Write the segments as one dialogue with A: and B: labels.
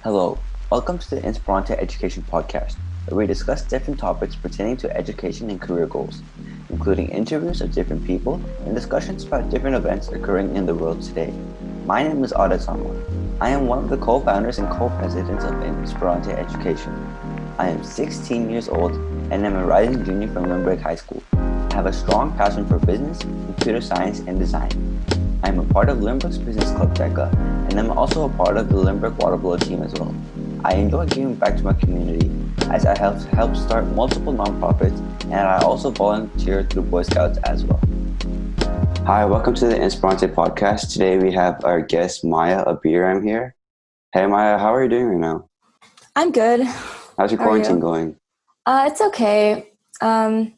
A: Hello, welcome to the Inspirante Education Podcast, where we discuss different topics pertaining to education and career goals, including interviews of different people and discussions about different events occurring in the world today. My name is Aadit Sangwan. I am one of the co-founders and co-presidents of Inspirante Education. I am 16 years old and am a rising junior from Limerick High School. I have a strong passion for business, computer science, and design. I am a part of Limerick's Business Club DECA, and I'm also a part of the Limerick Water Polo team as well. I enjoy giving back to my community as I help start multiple nonprofits, and I also volunteer through Boy Scouts as well. Hi, welcome to the Inspirante podcast. Today we have our guest Maya Abiram here. Hey Maya, how are you doing right now?
B: I'm good.
A: How's your quarantine going?
B: It's okay. Not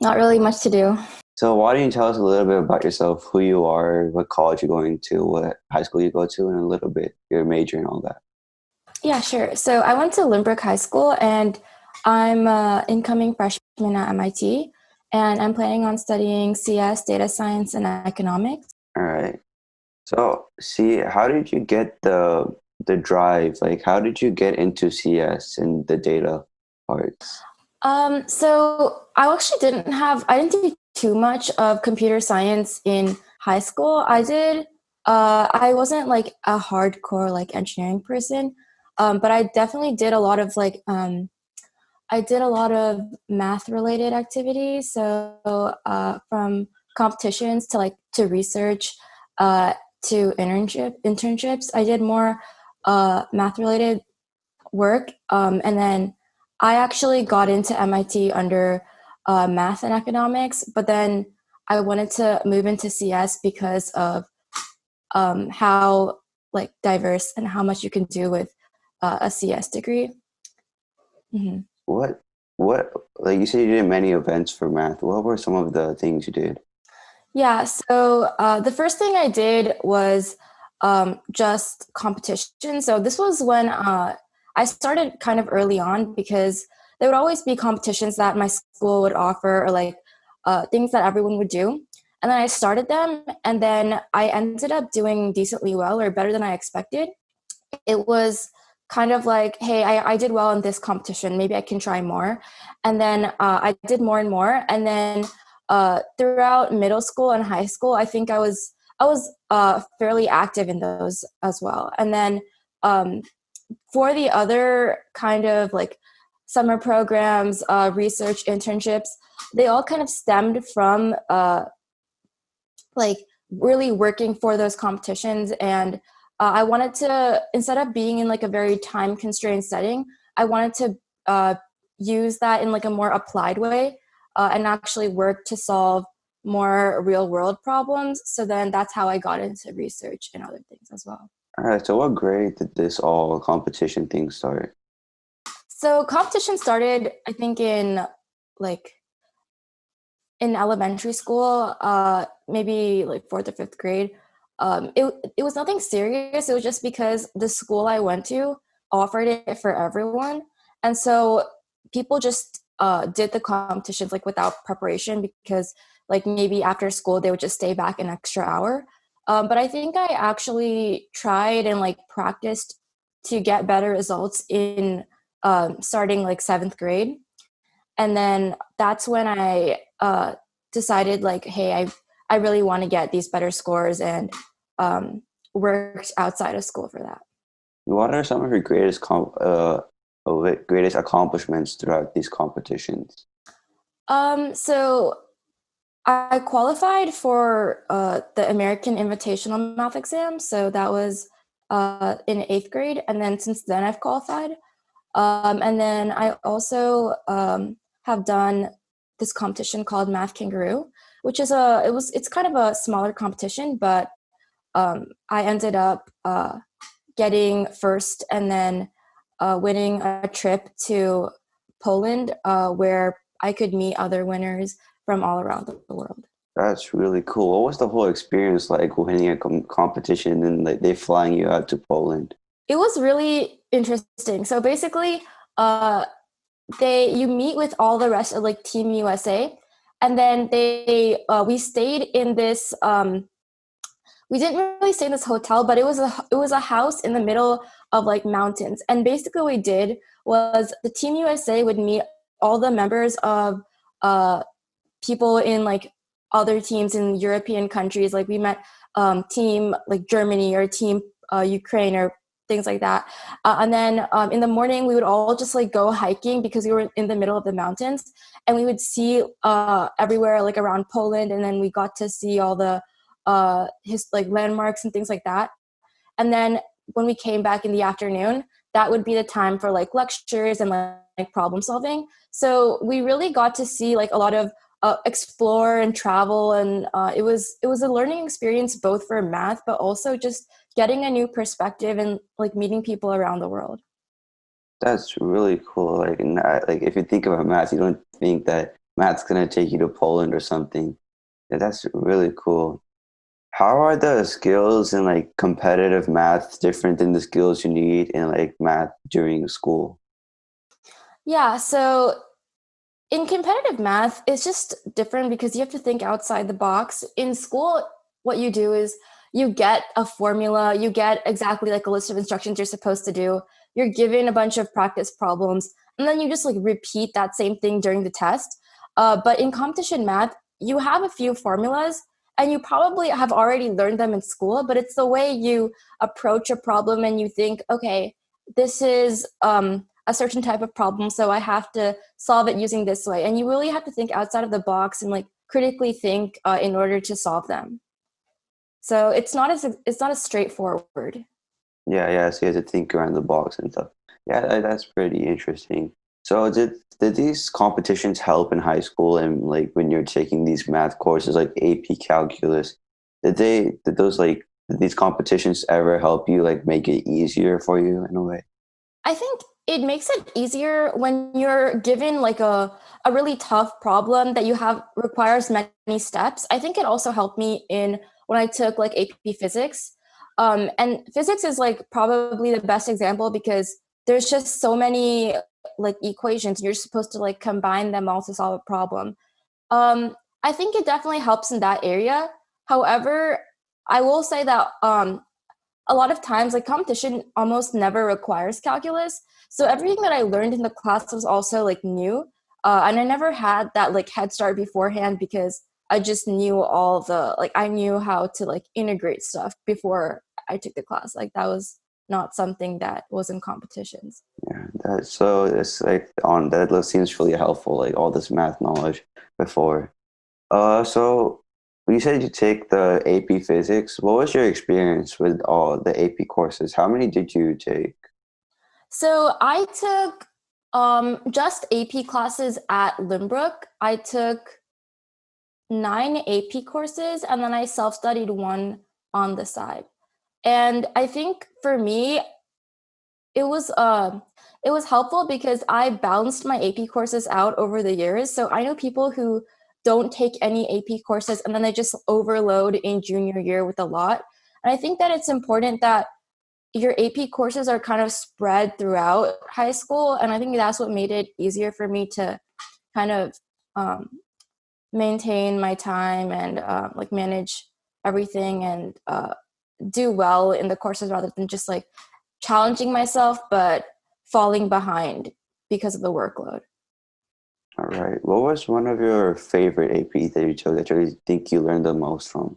B: really much to do.
A: So why don't you tell us a little bit about yourself, who you are, what college you're going to, what high school you go to, and a little bit your major and all that.
B: Yeah, sure. So I went to Limerick High School, and I'm an incoming freshman at MIT, and I'm planning on studying CS, data science, and economics.
A: All right. So, how did you get the drive? Like, how did you get into CS and the data parts?
B: So I actually I didn't do too much of computer science in high school. I wasn't like a hardcore like engineering person, but I definitely did a lot of I did a lot of math related activities. So from competitions to research, to internships, I did more math related work, and then I actually got into MIT under math and economics, but then I wanted to move into CS because of how like diverse and how much you can do with a CS degree. Mm-hmm.
A: What like you said you did many events for math. What were some of the things you did?
B: Yeah, so the first thing I did was just competition. So this was when I started kind of early on, because there would always be competitions that my school would offer, or like things that everyone would do. And then I started them, and then I ended up doing decently well, or better than I expected. It was kind of like, hey, I did well in this competition, maybe I can try more. And then I did more and more. And then throughout middle school and high school, I think I was fairly active in those as well. And then for the other kind of like summer programs, research internships, they all kind of stemmed from like really working for those competitions. And I wanted to, instead of being in like a very time constrained setting, I wanted to use that in like a more applied way, and actually work to solve more real world problems. So then that's how I got into research and other things as well.
A: All right. So, what grade did this all competition thing start?
B: So competition started, I think, like in elementary school, maybe like fourth or fifth grade. It was nothing serious. It was just because the school I went to offered it for everyone, and so people just did the competitions like without preparation, because like maybe after school they would just stay back an extra hour. But I think I actually tried and like practiced to get better results in starting like seventh grade. And then that's when I decided like, hey, I really want to get these better scores, and worked outside of school for that.
A: What are some of your greatest accomplishments throughout these competitions?
B: So I qualified for the American Invitational Math exam. So that was in eighth grade. And then since then I've qualified. And then I also have done this competition called Math Kangaroo, which is it's kind of a smaller competition, but I ended up getting first, and then winning a trip to Poland, where I could meet other winners from all around the world.
A: That's really cool. What was the whole experience like winning a competition and like they flying you out to Poland?
B: It was really interesting. So basically, you meet with all the rest of like Team USA, and then we stayed in this we didn't really stay in this hotel, but it was a house in the middle of like mountains. And basically what we did was the Team USA would meet all the members of uh, people in like other teams in European countries. Like we met team like Germany or team Ukraine or things like that. And then in the morning, we would all just like go hiking because we were in the middle of the mountains, and we would see everywhere like around Poland. And then we got to see all the his like landmarks and things like that. And then when we came back in the afternoon, that would be the time for like lectures and like problem solving. So we really got to see like a lot of explore and travel, and it was a learning experience both for math, but also just getting a new perspective and like meeting people around the world.
A: That's really cool. Like, like if you think about math, you don't think that math's gonna take you to Poland or something. Yeah, that's really cool. How are the skills in like competitive math different than the skills you need in like math during school?
B: Yeah, so in competitive math, it's just different because you have to think outside the box. In school, what you do is you get a formula, you get exactly like a list of instructions you're supposed to do. You're given a bunch of practice problems, and then you just like repeat that same thing during the test. But in competition math, you have a few formulas, and you probably have already learned them in school, but it's the way you approach a problem and you think, okay, this is a certain type of problem, so I have to solve it using this way. And you really have to think outside of the box and like critically think in order to solve them. So it's not as straightforward.
A: Yeah, yeah. So you have to think around the box and stuff. Yeah, that's pretty interesting. So did these competitions help in high school and like when you're taking these math courses like AP Calculus? Did these competitions ever help you like make it easier for you in a way?
B: I think it makes it easier when you're given like a really tough problem that you have requires many steps. I think it also helped me in when I took like AP physics. And physics is like probably the best example because there's just so many like equations. You're supposed to like combine them all to solve a problem. I think it definitely helps in that area. However, I will say that a lot of times like competition almost never requires calculus, so everything that I learned in the class was also like new, and I never had that like head start beforehand because I just knew all the like I knew how to like integrate stuff before I took the class. Like that was not something that was in competitions.
A: Yeah, so it's like on that list seems really helpful, like all this math knowledge before. So you said you take the AP Physics. What was your experience with all the AP courses? How many did you take?
B: So I took just AP classes at Limbrook. I took 9 AP courses, and then I self-studied one on the side. And I think for me, it was uh, it was helpful because I balanced my AP courses out over the years. So I know people who don't take any AP courses and then they just overload in junior year with a lot. And I think that it's important that your AP courses are kind of spread throughout high school. And I think that's what made it easier for me to kind of um, maintain my time and like manage everything and do well in the courses rather than just like challenging myself but falling behind because of the workload.
A: All right. What was one of your favorite APs that you took that you really think you learned the most from?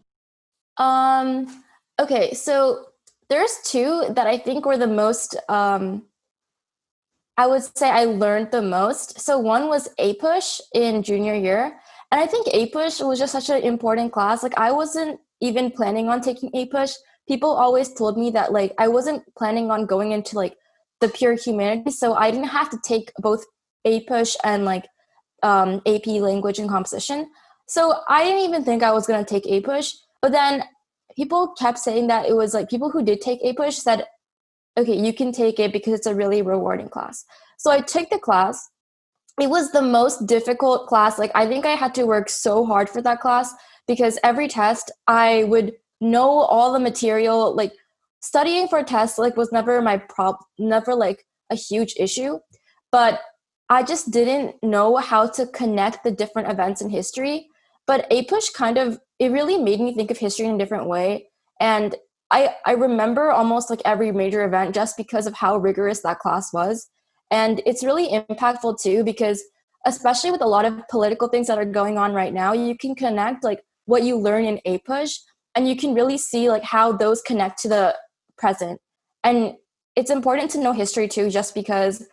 B: Um, okay, so there's two that I think were the most I would say I learned the most. So one was APUSH in junior year. And I think APUSH was just such an important class. Like I wasn't even planning on taking APUSH. People always told me that like I wasn't planning on going into like the pure humanities. So I didn't have to take both APUSH and like AP language and composition. So I didn't even think I was gonna take APUSH. But then people kept saying that it was like people who did take APUSH said okay, you can take it because it's a really rewarding class. So I took the class. It was the most difficult class. Like I think I had to work so hard for that class because every test I would know all the material. Like studying for tests like was never my never like a huge issue, but I just didn't know how to connect the different events in history. But APUSH kind of it really made me think of history in a different way. And I remember almost like every major event just because of how rigorous that class was. And it's really impactful too, because especially with a lot of political things that are going on right now, you can connect like what you learn in APUSH, and you can really see like how those connect to the present. And it's important to know history too, just because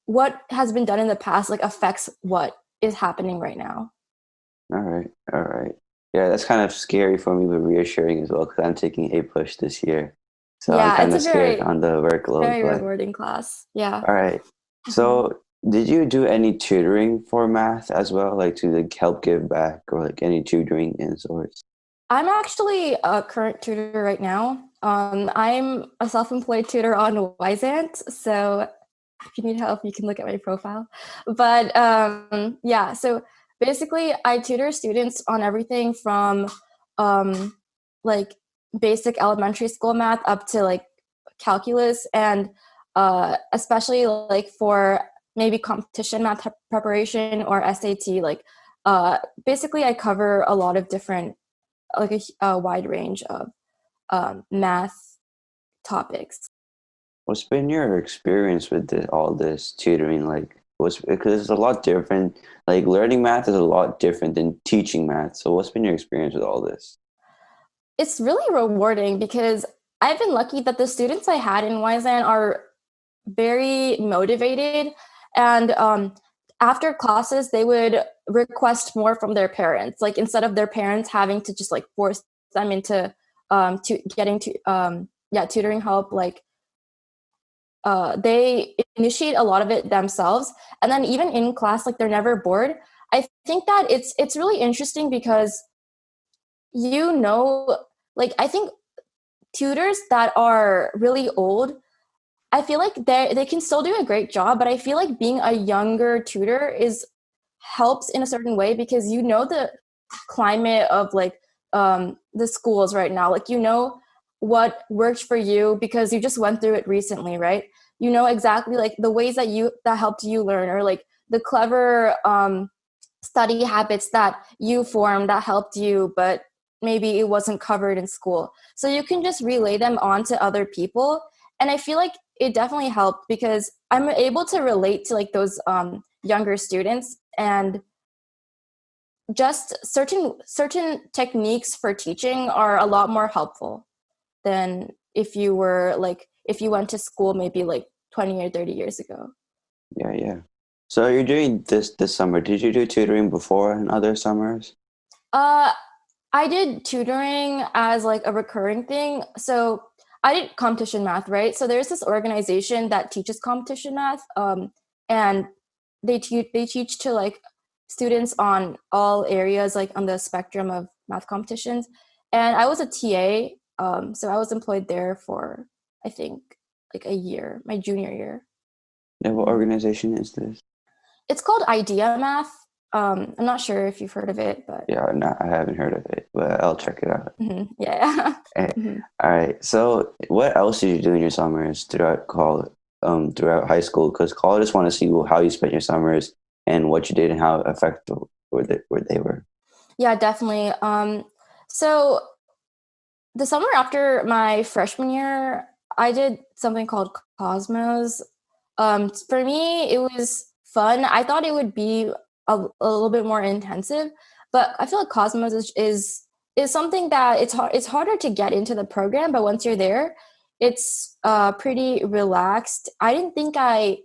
B: what has been done in the past like affects what is happening right now.
A: All right, all right. Yeah, that's kind of scary for me, but reassuring as well because I'm taking a push this year, so I'm
B: Yeah,
A: kind
B: it's
A: of
B: a
A: scared on the workload.
B: very
A: But
B: rewarding class. Yeah.
A: all right.
B: Mhm.
A: So, did you do any tutoring for math as well, like to like help give back or like any tutoring in sorts?
B: I'm actually a current tutor right now. I'm a self-employed tutor on Wyzant, so if you need help, you can look at my profile. But yeah, so basically, I tutor students on everything from um, like basic elementary school math up to like calculus, and especially like for maybe competition math preparation or SAT. Like basically, I cover a lot of different, like a wide range of math topics.
A: What's been your experience with all this tutoring? Like, what's because it's a lot different. Like, learning math is a lot different than teaching math. So, what's been your experience with all this?
B: It's really rewarding because I've been lucky that the students I had in Wyzan are very motivated, and after classes they would request more from their parents. Like instead of their parents having to just like force them into getting to yeah, tutoring help, like they initiate a lot of it themselves, and then even in class, like they're never bored. I think that it's really interesting because you know, like I think tutors that are really old, I feel like they can still do a great job, but I feel like being a younger tutor is helps in a certain way because you know the climate of like the schools right now. Like you know what worked for you because you just went through it recently, right? You know exactly like the ways that helped you learn, or like the clever study habits that you formed that helped you, but maybe it wasn't covered in school. So you can just relay them on to other people. And I feel like it definitely helped because I'm able to relate to like those younger students, and just certain techniques for teaching are a lot more helpful than if you went to school maybe like 20 or 30 years ago.
A: Yeah, yeah. So, you're doing this summer. Did you do tutoring before in other summers?
B: Uh, I did tutoring as like a recurring thing. So I did competition math, right? So there's this organization that teaches competition math, and they teach to like students on all areas, like on the spectrum of math competitions. And I was a TA, so I was employed there for I think like a year, my junior year.
A: Yeah, what
B: Mhm.
A: organization is this?
B: It's called Idea Math. I'm not sure if you've heard of it, but
A: Yeah, no, I haven't heard of it, but I'll check it out.
B: yeah.
A: Eh,
B: Mhm.
A: all right. So, what else did you do in your summers throughout college, throughout high school? Because colleges want to see how you spent your summers and what you did and how effective where they were.
B: Yeah, definitely. So the summer after my freshman year, I did something called Cosmos. For me, it was fun. I thought it would be a little bit more intensive, but I feel like Cosmos is something that it's harder to get into the program, but once you're there, it's pretty relaxed. I didn't think I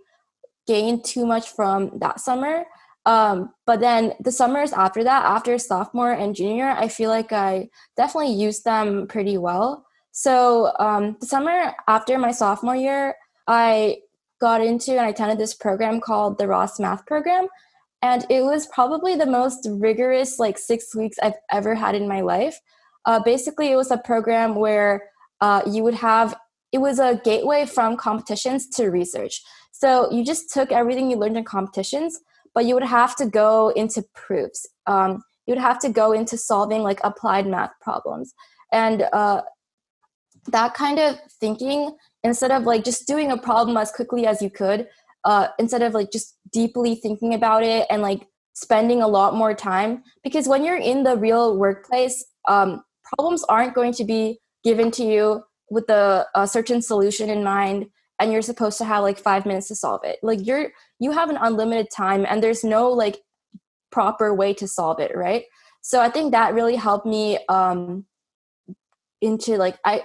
B: gained too much from that summer. But then the summers after that, after sophomore and junior, I feel like I definitely used them pretty well. So the summer after my sophomore year, I got into and I attended this program called the Ross Math Program. And it was probably the most rigorous like 6 weeks I've ever had in my life. Basically, it was a program where you would have, it was a gateway from competitions to research. So you just took everything you learned in competitions, but you would have to go into proofs. You would have to go into solving like applied math problems. And that kind of thinking, instead of like just doing a problem as quickly as you could, instead of like just deeply thinking about it and like spending a lot more time, because when you're in the real workplace, problems aren't going to be given to you with a certain solution in mind, and you're supposed to have like 5 minutes to solve it. Like you have an unlimited time, and there's no like proper way to solve it, right? So I think that really helped me that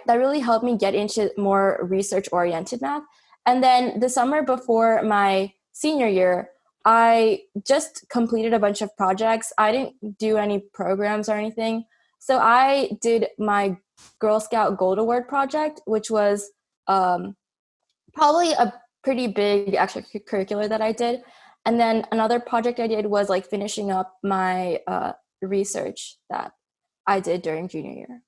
B: really helped me get into more research oriented math. And then the summer before my senior year, I just completed a bunch of projects. I didn't do any programs or anything. So I did my Girl Scout Gold Award project, which was probably a pretty big extracurricular that I did. And then another project I did was like finishing up my research that I did during junior year.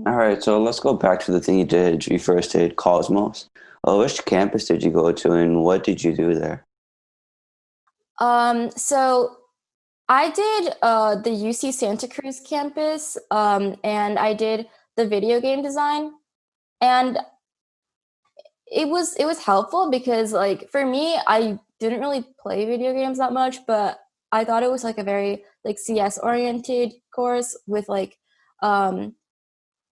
A: All right, so let's go back to the thing you first did, Cosmos. Which campus did you go to, and what did you do there?
B: So I did the UC Santa Cruz campus, and I did the video game design, and it was helpful because like for me, I didn't really play video games that much, but I thought it was like a very like CS oriented course with like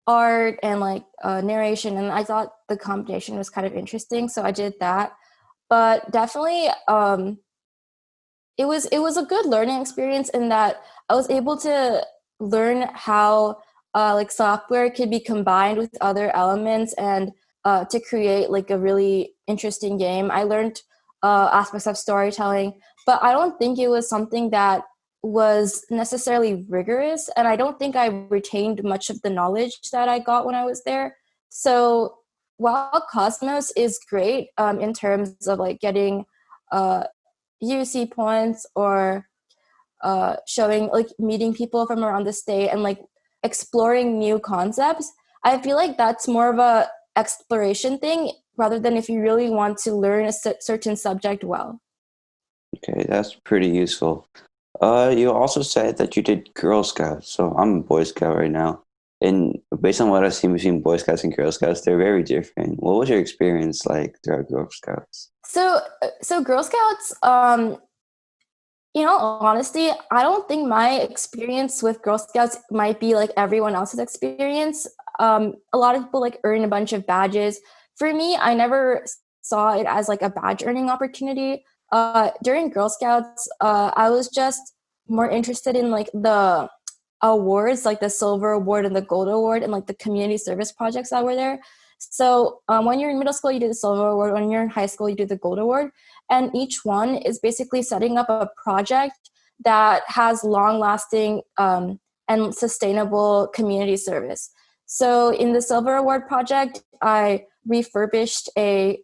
B: art and like narration, and I thought the combination was kind of interesting, so I did that. But definitely it was a good learning experience in that I was able to learn how like software could be combined with other elements and to create like a really interesting game. I learned aspects of storytelling, but I don't think it was something that was necessarily rigorous, and I don't think I retained much of the knowledge that I got when I was there. So while Cosmos is great in terms of like getting uh, UC points or showing like meeting people from around the state and like exploring new concepts, I feel like that's more of a exploration thing rather than if you really want to learn a certain subject well.
A: Okay, that's pretty useful. You also said that you did Girl Scouts. So I'm a Boy Scout right now. And based on what I've seen between Boy Scouts and Girl Scouts, they're very different. What was your experience like throughout Girl Scouts?
B: So Girl Scouts, honestly, I don't think my experience with Girl Scouts might be like everyone else's experience. A lot of people like earn a bunch of badges. For me, I never saw it as like a badge earning opportunity. During Girl Scouts, I was just more interested in like the awards, like the Silver Award and the Gold Award, and like the community service projects that were there. So when you're in middle school, you do the Silver Award. When you're in high school, you do the Gold Award. And each one is basically setting up a project that has long-lasting and sustainable community service. So in the Silver Award project, I refurbished a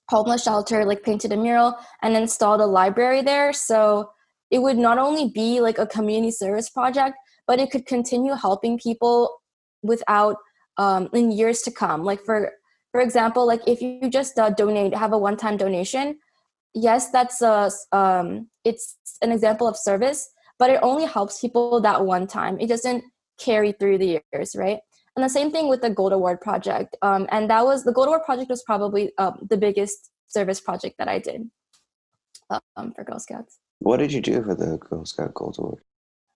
B: homeless shelter, like painted a mural and installed a library there. So it would not only be like a community service project, but it could continue helping people without in years to come. Like for example, like if you just donate, have a one-time donation, yes, that's it's an example of service, but it only helps people that one time. It doesn't carry through the years, right? And the same thing with the Gold Award project. And that was the Gold Award project was probably the biggest service project that I did for Girl Scouts.
A: What did you do for the Girl Scout Gold Award?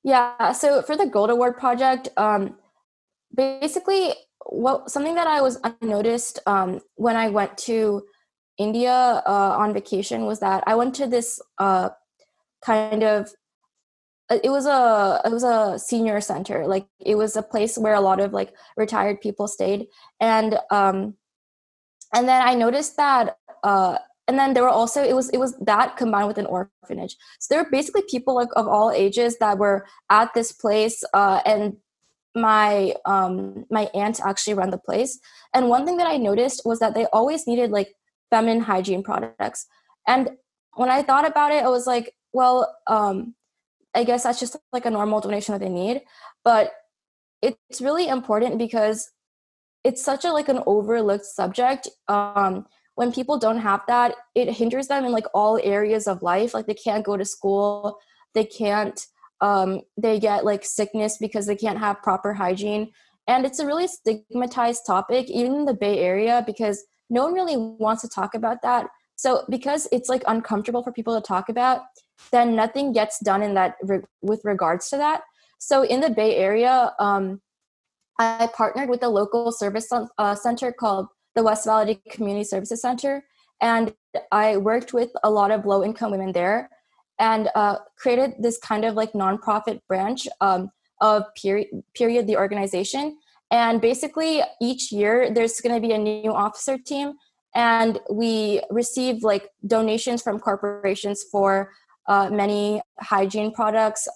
B: Yeah, so for the Gold Award project, basically, something that I noticed when I went to India on vacation was that I went to this kind of it was a senior center. Like it was a place where a lot of like retired people stayed, and then I noticed that and then there were also it was that combined with an orphanage. So there were basically people like of all ages that were at this place, and my aunt actually ran the place. And one thing that I noticed was that they always needed like feminine hygiene products. And when I thought about it, I was like, well, I guess that's just like a normal donation that they need. But it's really important because it's such a like an overlooked subject. When people don't have that, it hinders them in like all areas of life. Like they can't go to school, they can't they get like sickness because they can't have proper hygiene. And it's a really stigmatized topic even in the Bay Area because no one really wants to talk about that. So because it's like uncomfortable for people to talk about, then nothing gets done in that with regards to that. So in the Bay Area, I partnered with a local service center called the West Valley Community Services Center, and I worked with a lot of low-income women there, and created this kind of like nonprofit branch of Period, the organization. And basically, each year there's going to be a new officer team, and we receive like donations from corporations for many hygiene products,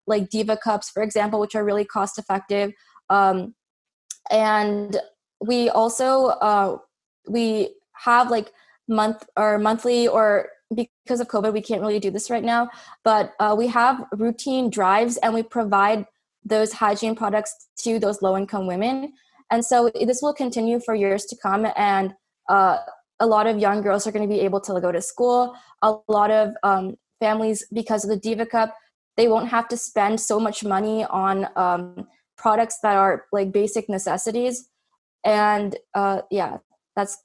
B: like Diva cups, for example, which are really cost effective. And we also we have like monthly, or because of COVID, we can't really do this right now, but we have routine drives, and we provide those hygiene products to those low-income women. And so this will continue for years to come. And a lot of young girls are going to be able to go to school. A lot of families, because of the Diva Cup, they won't have to spend so much money on products that are like basic necessities. And yeah, that's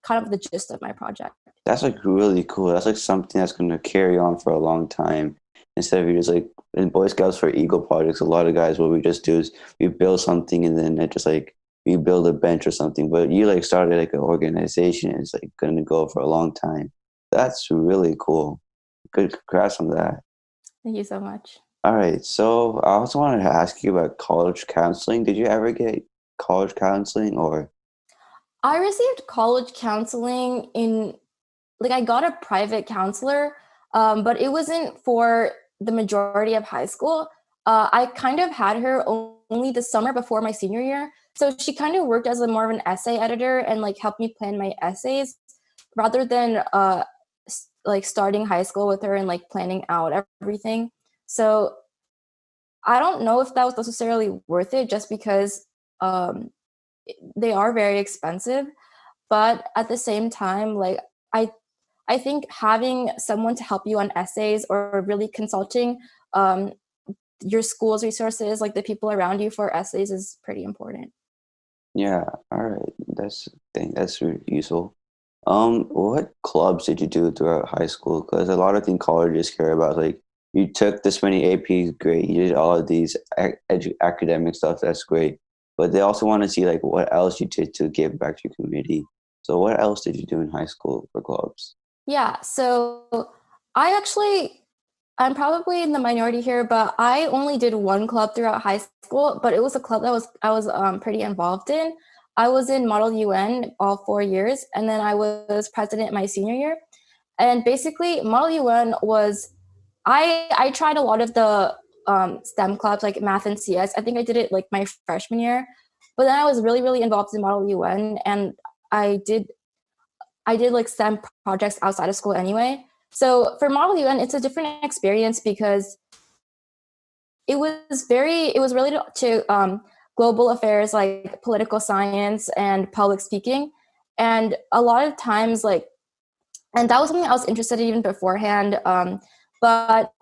B: kind of the gist of my project.
A: That's like really cool. That's like something that's going to carry on for a long time. Instead of you just like in Boy Scouts for Eagle projects, a lot of guys, what we just do is we build something and then it just like we build a bench or something. But you like started like an organization and it's like going to go for a long time. That's really cool. Good, congrats on that.
B: Thank you so much.
A: All right. So I also wanted to ask you about college counseling. Did you ever get college counseling or?
B: I received college counseling in, like, I got a private counselor, but it wasn't for the majority of high school. I kind of had her only the summer before my senior year. So she kind of worked as a more of an essay editor and like helped me plan my essays rather than like starting high school with her and like planning out everything. So I don't know if that was necessarily worth it, just because they are very expensive. But at the same time, like I think having someone to help you on essays, or really consulting your school's resources, like the people around you for essays, is pretty important.
A: Yeah, all right. That's really useful. What clubs did you do throughout high school? Because a lot of things colleges care about, like you took this many APs, great. You did all of these academic stuff, that's great. But they also want to see like what else you did to give back to your community. So what else did you do in high school for clubs?
B: Yeah, so I'm probably in the minority here, but I only did one club throughout high school, but it was a club that I was pretty involved in. I was in Model UN all 4 years, and then I was president my senior year. And basically, Model UN was, I tried a lot of the STEM clubs like math and CS. I think I did it like my freshman year, but then I was really really involved in Model UN, and I did I did like STEM projects outside of school anyway. So for Model UN, it's a different experience because it was related to global affairs like political science and public speaking. And a lot of times, like, and that was something I was interested in even beforehand. But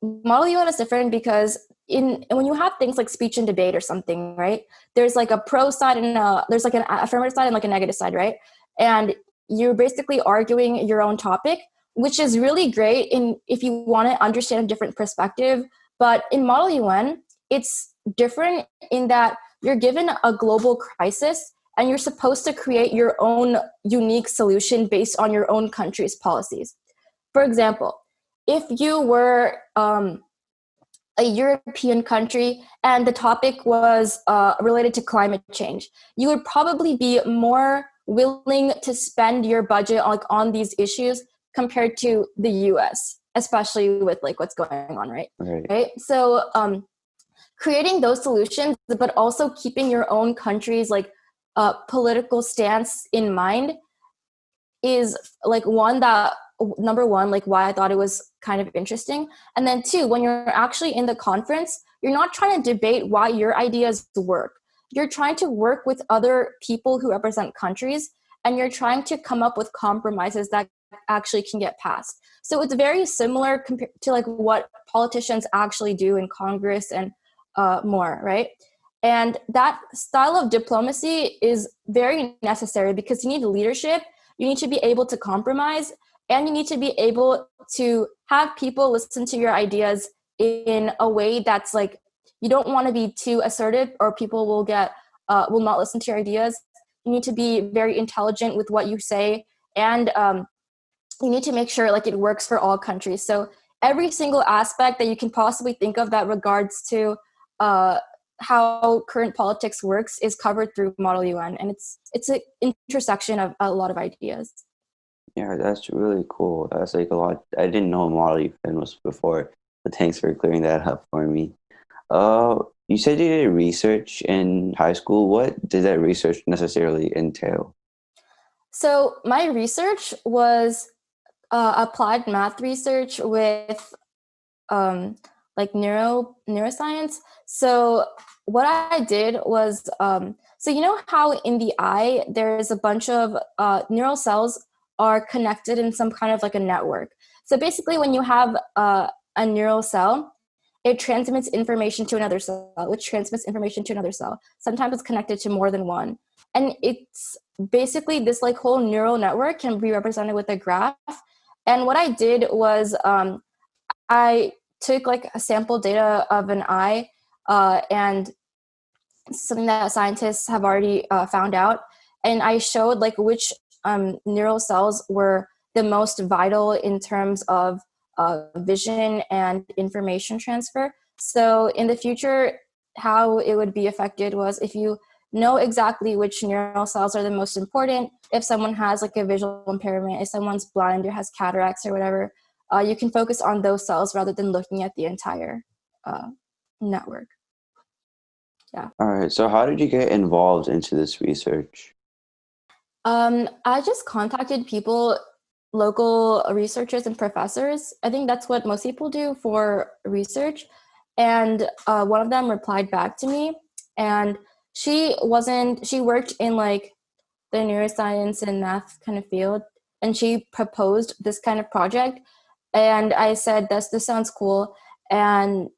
B: Model UN is different because when you have things like speech and debate or something, right? There's like a pro side and there's like an affirmative side and like a negative side, right? And you're basically arguing your own topic, which is really great if you want to understand a different perspective. But in Model UN, it's different in that you're given a global crisis and you're supposed to create your own unique solution based on your own country's policies. For example, if you were a European country and the topic was related to climate change, you would probably be more willing to spend your budget on these issues compared to the US, especially with like what's going on, right? Right. So creating those solutions, but also keeping your own country's like political stance in mind is like number one, like why I thought it was kind of interesting. And then two, when you're actually in the conference, you're not trying to debate why your ideas work. You're trying to work with other people who represent countries, and you're trying to come up with compromises that actually can get passed. So it's very similar compared to like what politicians actually do in Congress and more, right? And that style of diplomacy is very necessary because you need leadership, you need to be able to compromise, and you need to be able to have people listen to your ideas in a way that's like you don't want to be too assertive, or people will not listen to your ideas. You need to be very intelligent with what you say, and you need to make sure like it works for all countries. So every single aspect that you can possibly think of that regards to how current politics works is covered through Model UN, and it's an intersection of a lot of ideas.
A: Yeah, that's really cool. That's like a lot. I didn't know Model UN was before, but thanks for clearing that up for me. You said you did research in high school. What did that research necessarily entail?
B: So my research was applied math research with like neuroscience. So what I did was, so you know how in the eye there's a bunch of neural cells are connected in some kind of like a network. So basically, when you have a neural cell, it transmits information to another cell, which transmits information to another cell. Sometimes it's connected to more than one, and it's basically this like whole neural network can be represented with a graph. And what I did was I took like a sample data of an eye, and something that scientists have already found out, and I showed like which neural cells were the most vital in terms of vision and information transfer. So in the future, how it would be affected was if you know exactly which neural cells are the most important, if someone has like a visual impairment, if someone's blind or has cataracts or whatever, you can focus on those cells rather than looking at the entire network. Yeah.
A: All right. So how did you get involved into this research?
B: I just contacted people, local researchers and professors. I think that's what most people do for research. And one of them replied back to me, and she worked in like the neuroscience and math kind of field, and she proposed this kind of project. And I said, this sounds cool. And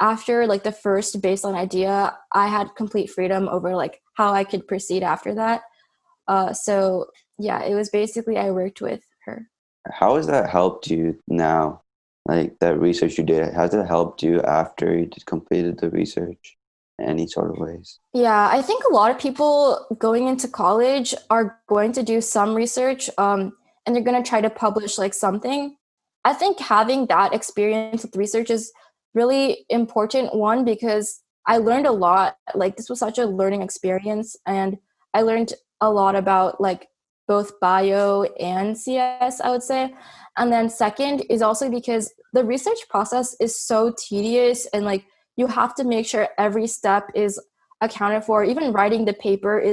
B: after like the first baseline idea, I had complete freedom over like how I could proceed after that. So yeah, it was basically I worked with her.
A: How has that helped you now? Like that research you did, has it helped you after you completed the research in any sort of ways?
B: Yeah, I think a lot of people going into college are going to do some research, and they're going to try to publish like something. I think having that experience with research is really important. One, because I learned a lot. Like this was such a learning experience, and I learned a lot about like both bio and CS, I would say. And then second is also because the research process is so tedious, and like you have to make sure every step is accounted for. Even writing the paper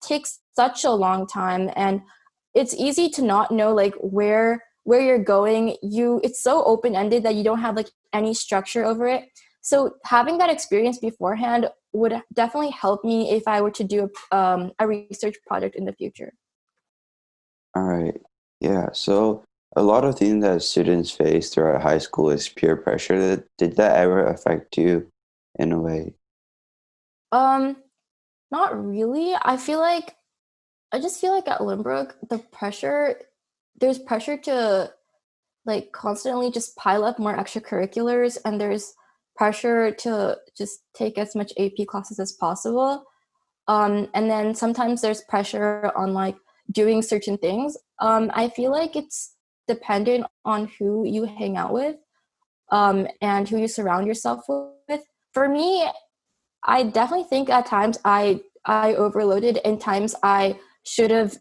B: takes such a long time, and it's easy to not know like where you're going. It's so open-ended that you don't have like any structure over it. So having that experience beforehand would definitely help me if I were to do a research project in the future.
A: All right. Yeah. So a lot of things that students face throughout high school is peer pressure. Did that ever affect you in a way?
B: Um, Not really. I just feel like at Lynbrook, there's pressure to like constantly just pile up more extracurriculars, and there's pressure to just take as much AP classes as possible. And then sometimes there's pressure on like doing certain things. I feel like it's dependent on who you hang out with, and who you surround yourself with. For me, I definitely think at times I overloaded, and times I should have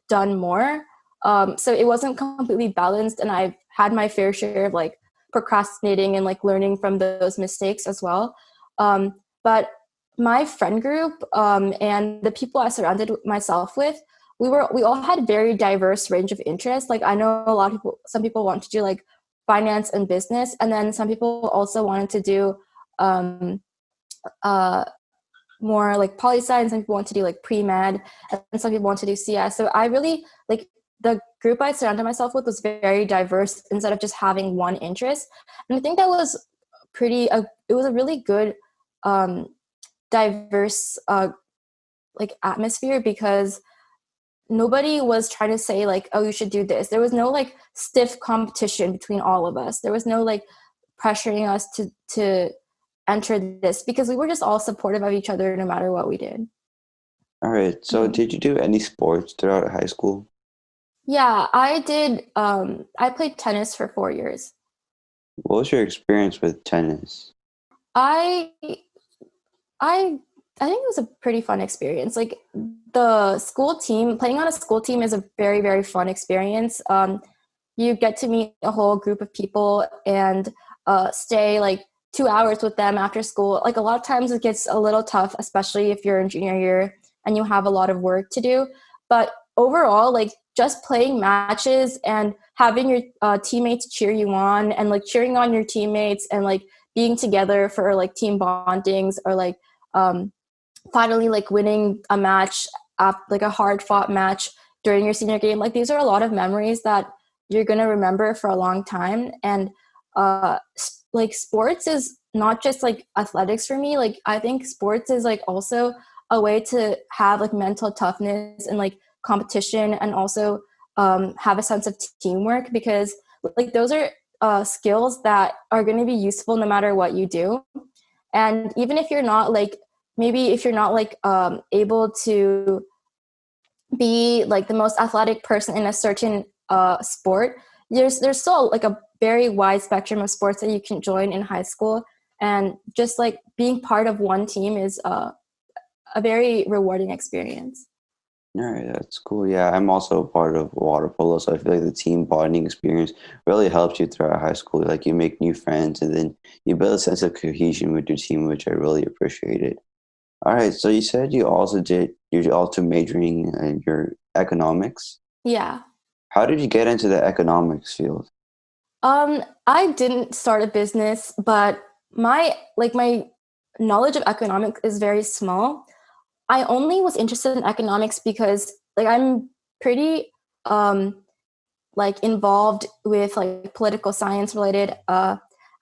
B: done more. So it wasn't completely balanced, and I've had my fair share of like procrastinating and like learning from those mistakes as well. But my friend group, and the people I surrounded myself with, we all had very diverse range of interests. Like I know a lot of people, some people want to do like finance and business, and then some people also wanted to do um, uh, more like poli sci, and some people want to do like pre-med, and some people want to do CS. So I really like the group I surrounded myself with was very diverse instead of just having one interest. And I think that was it was a really good diverse like atmosphere, because nobody was trying to say like, oh, you should do this. There was no like stiff competition between all of us. There was no like pressuring us to enter this, because we were just all supportive of each other no matter what we did.
A: All right. So
B: Mhm.
A: did you do any sports throughout high school?
B: Yeah, I did. I played tennis for 4 years.
A: What was your experience with tennis?
B: I I I think it was a pretty fun experience. Like, the school team, playing on a school team is a very, very fun experience. You get to meet a whole group of people and stay like 2 hours with them after school. Like, a lot of times it gets a little tough, especially if you're in junior year and you have a lot of work to do. But overall, like, just playing matches and having your teammates cheer you on, and like cheering on your teammates, and like being together for like team bondings, or like um, finally like winning a match, like a hard fought match during your senior game. Like, these are a lot of memories that you're going to remember for a long time. And like, sports is not just like athletics for me. Like, I think sports is like also a way to have like mental toughness and like competition, and also have a sense of teamwork, because like those are skills that are going to be useful no matter what you do. And even if you're not like, maybe if you're not like able to be like the most athletic person in a certain sport, there's still like a very wide spectrum of sports that you can join in high school. And just like being part of one team is a very rewarding experience.
A: All right, that's cool. Yeah, I'm also a part of water polo, so I feel like the team bonding experience really helps you throughout high school. Like you make new friends, and then you build a sense of cohesion with your team, which I really appreciated. All right, so you said you're also majoring in your economics.
B: Yeah.
A: How did you get into the economics field?
B: I didn't start a business, but my knowledge of economics is very small. I only was interested in economics because like I'm pretty um like involved with like political science related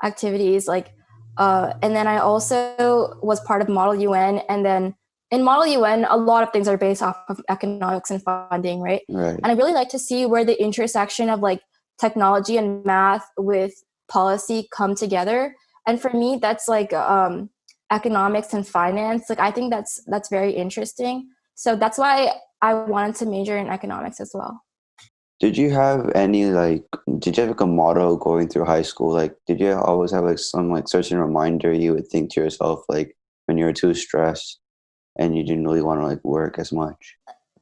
B: activities, like and then I also was part of Model UN. And then in Model UN, a lot of things are based off of economics and funding, right?
A: Right.
B: And I really like to see where the intersection of like technology and math with policy come together. And for me, that's like economics and finance. Like, I think that's very interesting. So that's why I wanted to major in economics as well.
A: Did you have any did you have like a motto going through high school? Like, did you always have like some like certain reminder you would think to yourself like when you were too stressed and you didn't really want to like work as much?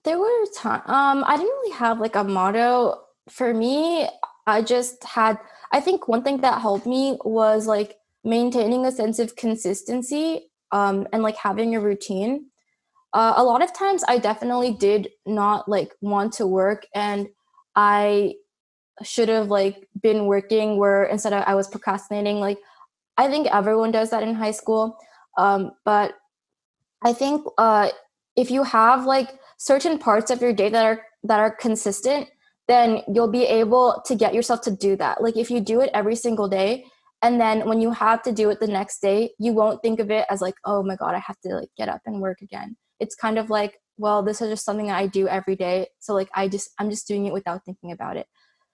B: There were times I didn't really have like a motto. For me, I just had, I think one thing that helped me was like maintaining a sense of consistency, and like having a routine. A lot of times I definitely did not like want to work, and I should have like been working, where instead of I was procrastinating. Like, I think everyone does that in high school. But I think if you have like certain parts of your day that are consistent, then you'll be able to get yourself to do that. Like, if you do it every single day, and then when you have to do it the next day, you won't think of it as like, oh my god, I have to like get up and work again. It's kind of like, well, this is just something I do every day, so like I'm just doing it without thinking about it.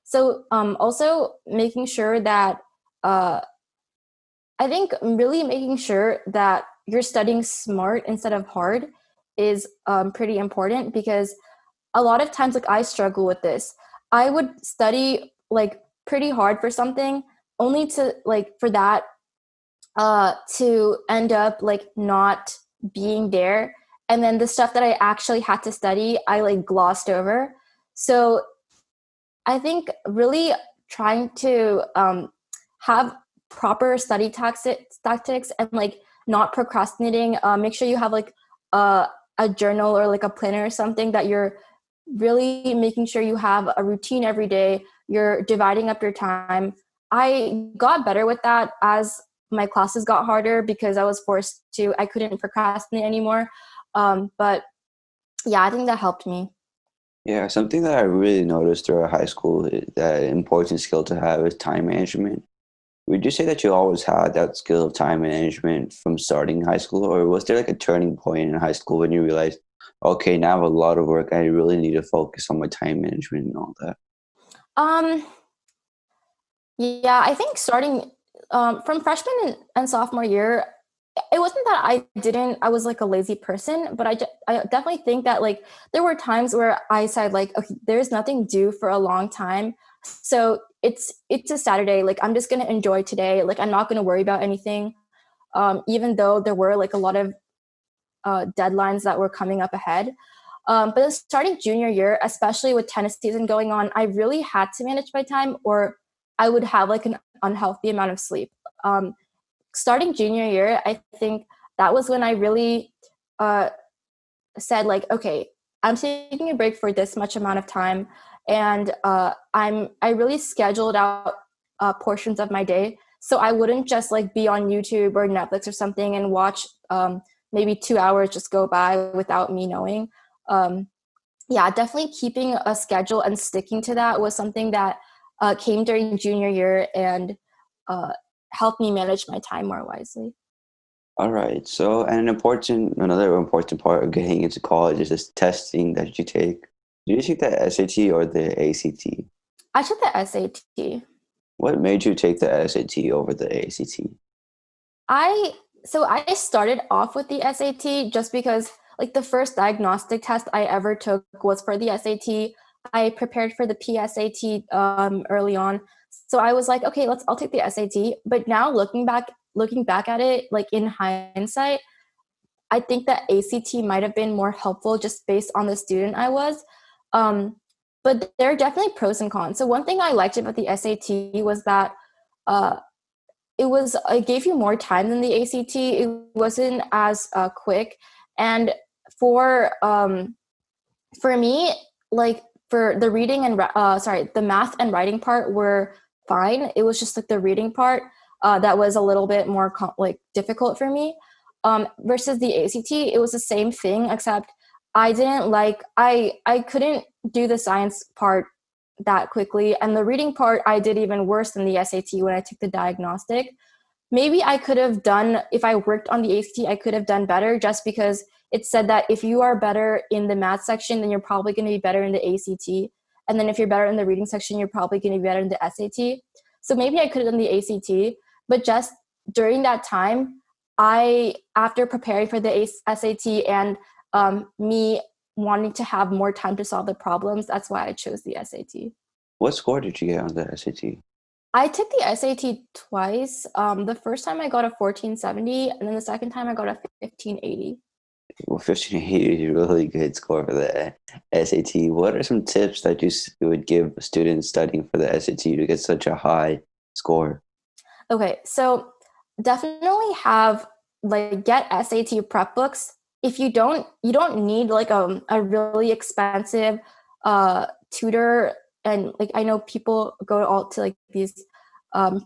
B: So also making sure that uh, I think really making sure that you're studying smart instead of hard is pretty important, because a lot of times, like, I struggle with this. I would study like pretty hard for something, only to like for that to end up like not being there. And then the stuff that I actually had to study, I like glossed over. So I think really trying to have proper study tactics, and like not procrastinating. Make sure you have like a journal or like a planner or something, that you're really making sure you have a routine every day. You're dividing up your time. I got better with that as my classes got harder, because I couldn't procrastinate anymore. But yeah, I think that helped me.
A: Yeah, something that I really noticed throughout high school that important skill to have is time management. Would you say that you always had that skill of time management from starting high school, or was there like a turning point in high school when you realized, okay, now I have a lot of work, I really need to focus on my time management and all that?
B: Um, Yeah, I think starting from freshman and sophomore year, it wasn't that I was like a lazy person, but I definitely think that like there were times where I said like, okay, there's nothing due for a long time. So it's a Saturday. Like I'm just going to enjoy today. Like I'm not going to worry about anything. Even though there were like a lot of deadlines that were coming up ahead. But starting junior year, especially with tennis season going on, I really had to manage my time or I would have like an unhealthy amount of sleep. Starting junior year, I think that was when I really uh, said like, okay, I'm taking a break for this much amount of time, and I really scheduled out portions of my day so I wouldn't just like be on YouTube or Netflix or something and watch maybe 2 hours just go by without me knowing. Um, yeah, definitely keeping a schedule and sticking to that was something that came during junior year and uh, helped me manage my time more wisely.
A: All right. So, another important part of getting into college is this testing that you take. Do you take the SAT or the ACT?
B: I took the SAT.
A: What made you take the SAT over the ACT?
B: I so I started off with the SAT just because like the first diagnostic test I ever took was for the SAT. I prepared for the PSAT early on. So I was like, okay, I'll take the SAT. But now looking back at it, like in hindsight, I think that ACT might have been more helpful just based on the student I was. Um, but there are definitely pros and cons. So one thing I liked about the SAT was that uh, it gave you more time than the ACT. It wasn't as quick, and for um, for me, like for the reading and the math and writing part were fine. It was just like the reading part that was a little bit more like difficult for me. Versus the ACT, it was the same thing except I couldn't do the science part that quickly, and the reading part I did even worse than the SAT when I took the diagnostic. Maybe I could have done, if I worked on the ACT, I could have done better just because it said that if you are better in the math section, then you're probably going to be better in the ACT. And then if you're better in the reading section, you're probably going to be better in the SAT. So maybe I could have done the ACT, but just during that time, after preparing for the SAT and me wanting to have more time to solve the problems, that's why I chose the SAT.
A: What score did you get on the SAT?
B: I took the SAT twice. The first time I got a 1470, and then the second time I got a 1580.
A: Well, 1580 is a really good score for the SAT. What are some tips that you would give students studying for the SAT to get such a high score?
B: Okay, so definitely get SAT prep books. If you don't need like a really expensive tutor, and like I know people go to like these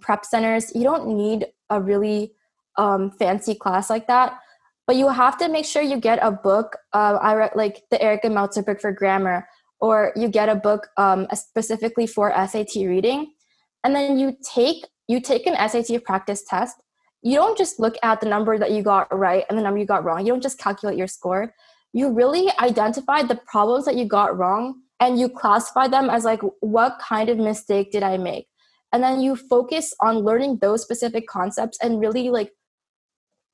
B: prep centers. You don't need a really fancy class like that, but you have to make sure you get a book. Like the Erica Meltzer book for grammar, or you get a book specifically for SAT reading, and then you take an SAT practice test. You don't just look at the number that you got right and the number you got wrong. You don't just calculate your score. You really identify the problems that you got wrong and you classify them as like, what kind of mistake did I make? And then you focus on learning those specific concepts and really like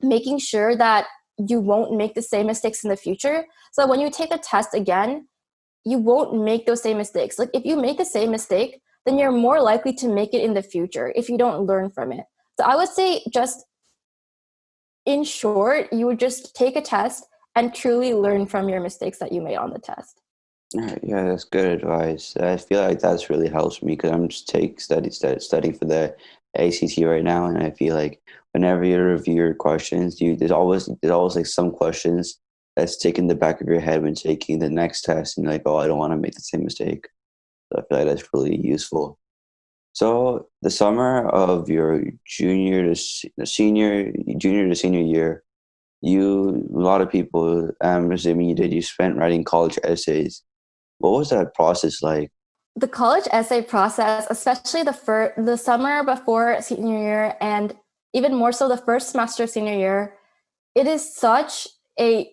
B: making sure that you won't make the same mistakes in the future. So when you take a test again, you won't make those same mistakes. Like if you make the same mistake, then you're more likely to make it in the future if you don't learn from it. So I would say just in short, you would just take a test and truly learn from your mistakes that you made on the test.
A: Yeah, that's good advice. I feel like that's really helps me because I'm just studying for the ACT right now, and I feel like whenever you review your questions, there's always like some questions that stick in the back of your head when taking the next test, and you're like, oh, I don't want to make the same mistake. So I feel like that's really useful. So the summer of your junior to senior year, a lot of people, I'm assuming you spent writing college essays. What was that process like?
B: The college essay process, especially the summer before senior year and even more so the first semester of senior year, it is such a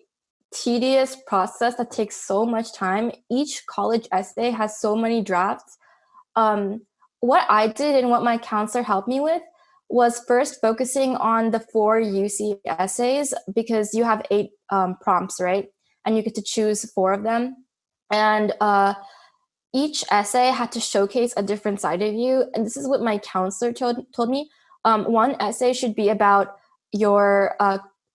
B: tedious process that takes so much time. Each college essay has so many drafts. What I did and what my counselor helped me with was first focusing on the 4 UC essays because you have 8 prompts, right? And you get to choose 4 of them. And each essay had to showcase a different side of you. And this is what my counselor told me. One essay should be about your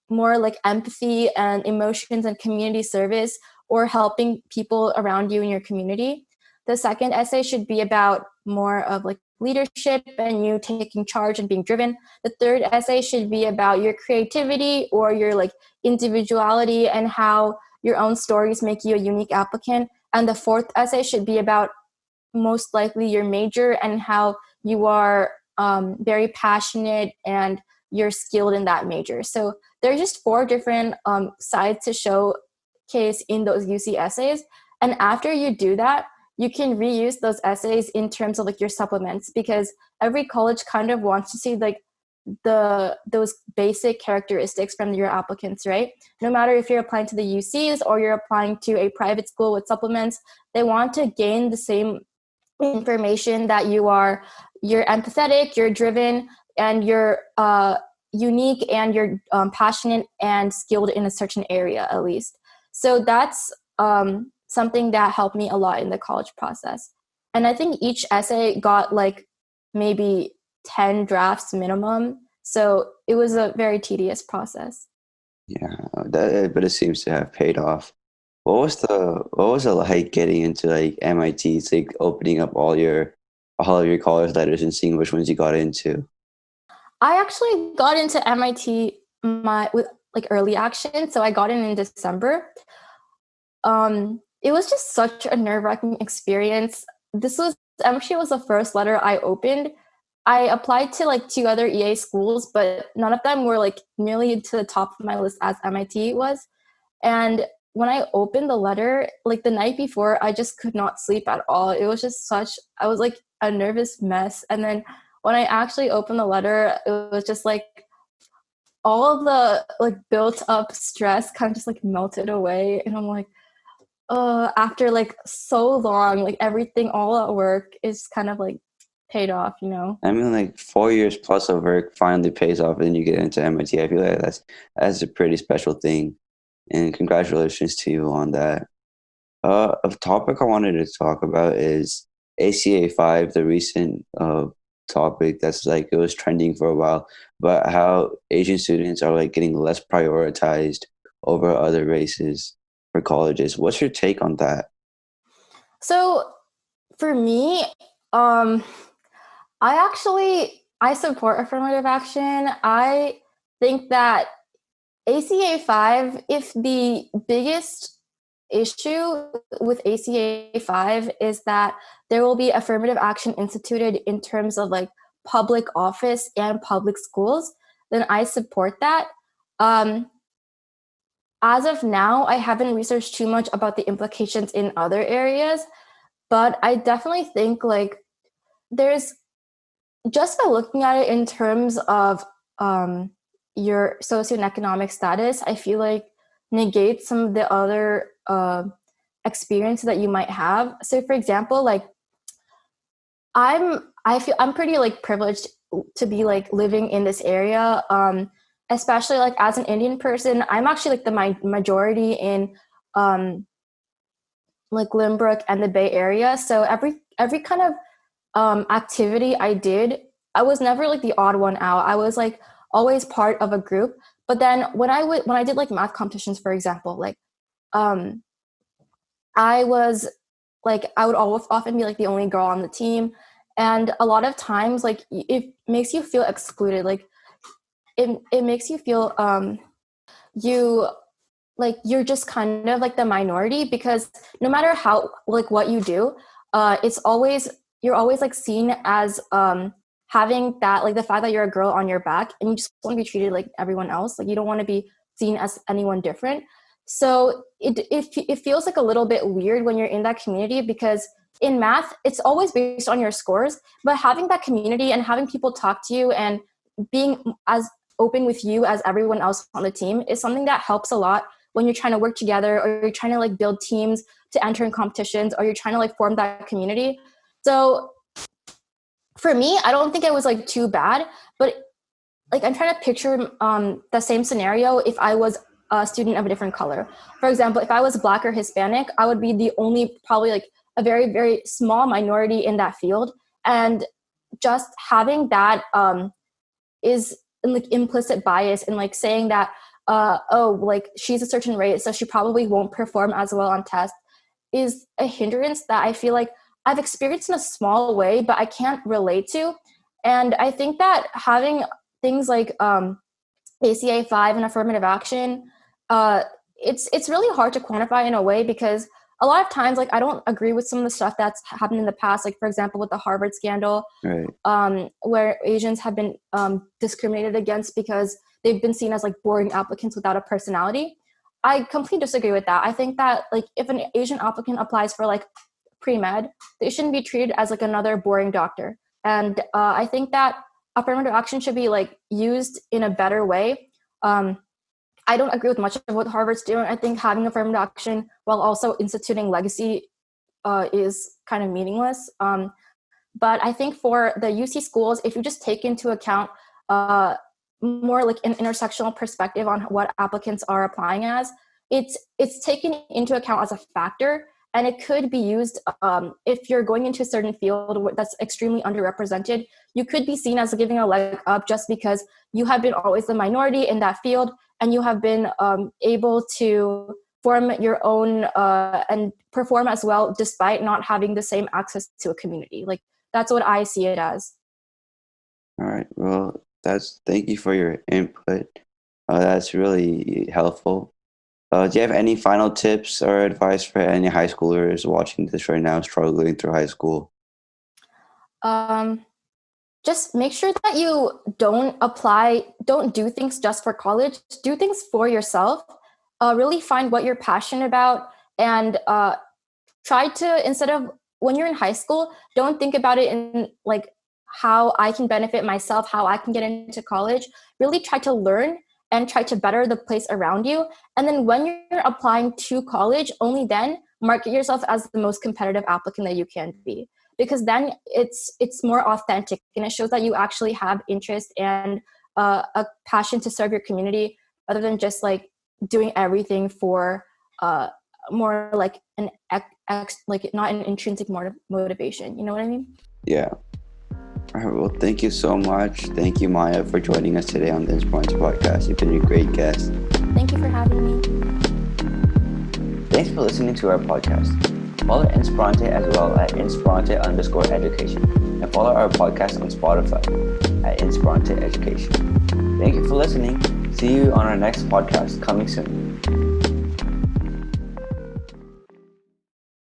B: more like empathy and emotions and community service, or helping people around you in your community. The second essay should be about more of like leadership and you taking charge and being driven. The third essay should be about your creativity or your like individuality and how your own stories make you a unique applicant. And the fourth essay should be about most likely your major and how you are very passionate and you're skilled in that major. So there are just 4 different sides to showcase in those UC essays. And after you do that, you can reuse those essays in terms of like your supplements, because every college kind of wants to see like those basic characteristics from your applicants, right? No matter if you're applying to the UCs or you're applying to a private school with supplements, they want to gain the same information that you're empathetic, you're driven, and you're unique, and you're passionate and skilled in a certain area at least. So that's something that helped me a lot in the college process. And I think each essay got like maybe 10 drafts minimum. So it was a very tedious process.
A: Yeah, but it seems to have paid off. What was it like getting into like MIT? It's like opening up all of your college letters and seeing which ones you got into.
B: I actually got into MIT with like early action, so I got in December. It was just such a nerve-wracking experience. This was actually was the first letter I opened. I applied to like 2 other EA schools, but none of them were like nearly to the top of my list as MIT was. And when I opened the letter, like the night before, I just could not sleep at all. It was just I was like a nervous mess. And then when I actually opened the letter, it was just like all of the like built up stress kind of just like melted away. And I'm like, after like so long, like everything all at work is kind of like paid off, you know?
A: I mean, like 4 years plus of work finally pays off, and you get into MIT. I feel like that's a pretty special thing, and congratulations to you on that. A topic I wanted to talk about is ACA 5, the recent topic that's like it was trending for a while, but how Asian students are like getting less prioritized over other races for colleges. What's your take on that?
B: So for me, I support affirmative action. I think that ACA 5, if the biggest issue with ACA 5 is that there will be affirmative action instituted in terms of like public office and public schools, then I support that. As of now, I haven't researched too much about the implications in other areas, but I definitely think like there's, just by looking at it in terms of your socioeconomic status, I feel like negates some of the other experiences that you might have. So for example, like I feel I'm pretty like privileged to be like living in this area. Especially like as an Indian person, I'm actually like the majority in like Limbrook and the Bay Area. So every kind of activity I did, I was never like the odd one out. I was like always part of a group. But then when I did like math competitions, for example, like I was like I would always often be like the only girl on the team, and a lot of times like it makes you feel excluded. Like it makes you feel you like you're just kind of like the minority, because no matter how like what you do, you're always like seen as having that, like the fact that you're a girl on your back, and you just want to be treated like everyone else. Like you don't want to be seen as anyone different. So it feels like a little bit weird when you're in that community, because in math it's always based on your scores, but having that community and having people talk to you and being as open with you as everyone else on the team is something that helps a lot when you're trying to work together, or you're trying to like build teams to enter in competitions, or you're trying to like form that community. So for me, I don't think it was like too bad, but like I'm trying to picture the same scenario if I was a student of a different color. For example, if I was Black or Hispanic, I would be the only, probably like a very, very small minority in that field. And just having that is like implicit bias and like saying that, oh, like she's a certain race, so she probably won't perform as well on tests, is a hindrance that I feel like I've experienced in a small way, but I can't relate to. And I think that having things like ACA 5 and affirmative action, it's really hard to quantify in a way, because a lot of times, like, I don't agree with some of the stuff that's happened in the past, like for example with the Harvard scandal,
A: Right.
B: Where Asians have been discriminated against because they've been seen as like boring applicants without a personality. I completely disagree with that. I think that like if an Asian applicant applies for like pre-med, they shouldn't be treated as like another boring doctor. And I think that affirmative action should be like used in a better way. I don't agree with much of what Harvard's doing. I think having affirmative action while also instituting legacy is kind of meaningless. But I think for the UC schools, if you just take into account more like an intersectional perspective on what applicants are applying as, it's taken into account as a factor, and it could be used if you're going into a certain field that's extremely underrepresented. You could be seen as giving a leg up just because you have been always the minority in that field, and you have been able to form your own and perform as well despite not having the same access to a community. Like, that's what I see it as.
A: All right. Well, thank you for your input. That's really helpful. Do you have any final tips or advice for any high schoolers watching this right now, struggling through high school?
B: Just make sure that you don't do things just for college, do things for yourself. Really find what you're passionate about, and try to, instead of when you're in high school, don't think about it in like how I can benefit myself, how I can get into college. Really try to learn and try to better the place around you. And then when you're applying to college, only then market yourself as the most competitive applicant that you can be, because then it's more authentic, and it shows that you actually have interest and a passion to serve your community, rather than just like doing everything for more like an like not an intrinsic motivation. You know what I mean?
A: Yeah. All right. Well, thank you so much. Thank you, Maya, for joining us today on the Inspirante podcast. You've been a great guest.
B: Thank you for having me.
A: Thanks for listening to our podcast. Follow Inspirante as well at Inspirante_education, and follow our podcast on Spotify at Inspirante Education. Thank you for listening. See you on our next podcast coming soon.